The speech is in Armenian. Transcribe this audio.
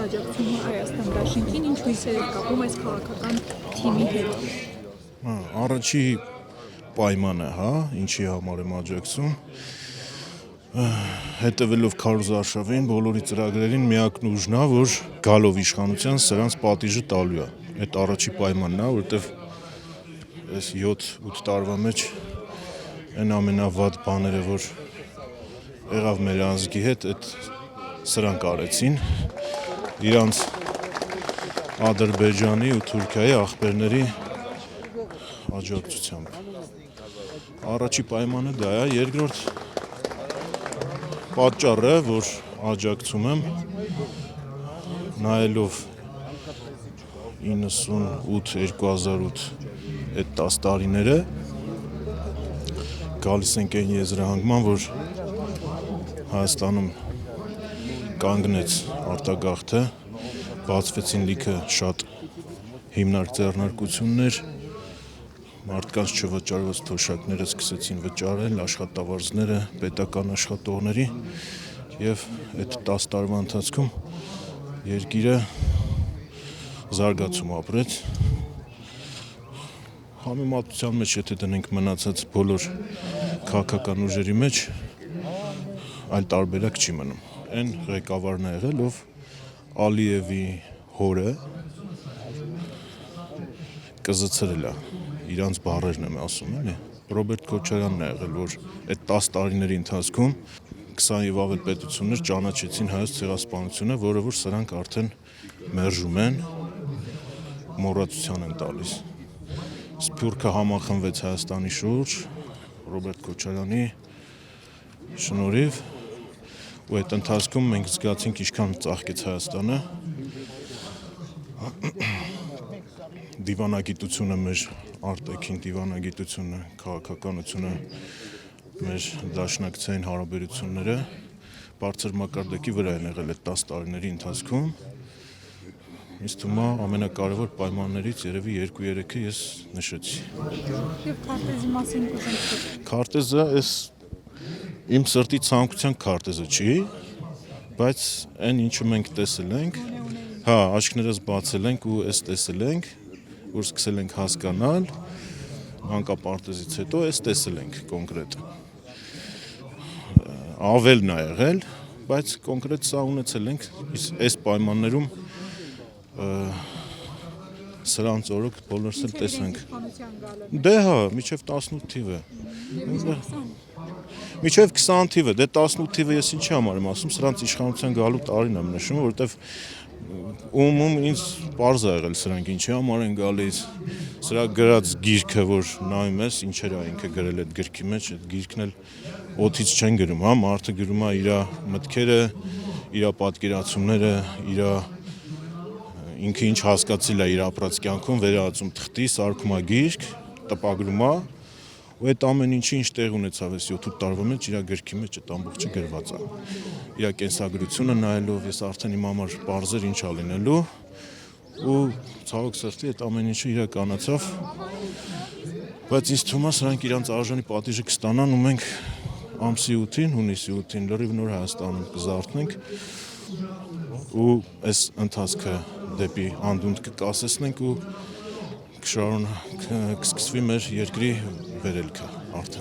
աջակցումը Հայաստան դաշինքին, ինչ հույսեր եք կապում այս քաղաքական թիմի հետ։ Առաջի պայմանը, ինչի համար եմ աջակցում, հետևելով Քարոզ Արշավին, բոլորի ծրագրերին միակն ուժն է, որ գալով իշխանության սրանց պատիժը տալու է։ Այդ առաջի պայմանն է, որովհետև այս 7-8 տարվա մեջ այն ամենավատ բաները, որ եղավ մեր ազգի հետ, այդ սրանք արեցին, իրանց Ադրբեջանի ու Թուրքիայի աղբերների աջակցությամբ։ Առաջի պայմանը դա է, երկրորդ պատճառը, որ աջակցում եմ, նայելով 98-2008 այդ 10 տարիները, գալիս ենք այն եզրահանգման, որ Հայաստանում կանգնեց արտագաղթը, բացվեցին լիքը շատ հիմնարկ-ձեռնարկություններ, մարդկանց չվճարված թոշակները սկսեցին վճարել, աշխատավարձները, պետական աշխատողների և այդ 10 տարվա ընթացքում երկիրը զարգացում ապրեց։ Համեմատության մեջ, եթե դնենք մնացած բոլոր քաղաքական ուժերի մեջ, այլ տարբերակ չի մնում։ Այն ղեկավարն է եղել, ով Ալիևի հորը կզցրել է, իրանց բառերն եմ ասում, էլի։ Ռոբերտ Քոչարյանն է եղել, որ այդ 10 տարիների ընթացքում 20 և ավել պետություններ ճանաչեցին հայոց ցեղասպանությունը, որը որ սրանք արդեն մերժում են, մոռացության են տալիս։ Սփյուռքը համախմբվեց Հայաստանի շուրջ Ռոբերտ Քոչարյանի շնորհիվ, ու այդ ընթացքում մենք զգացինք ինչքան ծաղկեց Հայաստանը, դիվանագիտությունը մեր արտաքին դիվանագիտությունը, քաղաքականությունը, մեր դաշնակցային հարաբերությունները բարձր մակարդակի վրա են եղել այդ 10 տարիների ընթացքում։ Ինձ թվում է ամենակարևոր պայմաններից երևի 2-3-ը ես նշեցի։ Եվ քարտեզի մասին կուզենք։ Քարտեզը այս իմ սրտի ցանկության քարտեզը չի, բայց այն ինչը մենք տեսել ենք, աչքներս բացել ենք ու այս տեսել ենք, որ սկսել ենք հասկանալ, մանկապարտեզից հետո այս տեսել ենք կոնկրետ։ Ավելն է եղել, բայց կոնկրետ սա ունեցել ենք, այս պայմաններում սրանց օրոք բոլորս էլ տեսանք։ Դե մինչև 18 թիվը։ Մինչև 20 թիվը, դե 18 թիվը ես ինչի համար եմ ասում, սրանց իշխանության գալու տարին եմ նշում, որովհետև ում ինձ պարզ է եղել սրանք ինչի համար են գալիս, սրա գրած գիրքը, որ նայում ես, ինչեր է ինքը գրել այդ գրքի մեջ, այդ գիրքն էլ օդից չեն գրում, մարդը գրում է իր մտքերը, իր պատկերացումները, ինքը ինչ հասկացել է իր ապրած կյանքում, վերածում թղթի, սարքում է գիրք, տպագրում է, ու այդ ամեն ինչի ինչ տեղ ունեցավ այս 7-8 տարվա մեջ իր գրքի մեջ այդ ամբողջը գրված է։ Իր կենսագրությունը նայելով ես արդեն իմ համար պարզ էր ինչ ա լինելու, ու ցավոք սրտի այդ ամեն ինչը իրականացավ, բայց ինձ թվում է սրանք իրանց արժանի պատիժը կստանան, ու մենք ամսի 8-ին, հունիսի 8-ին լրիվ նոր Հայաստանում կզարթնենք, ու այս ընթացքը դեպի անդունդ կկասեցնենք ու կսկսվի մեր երկրի վերելքը արդեն։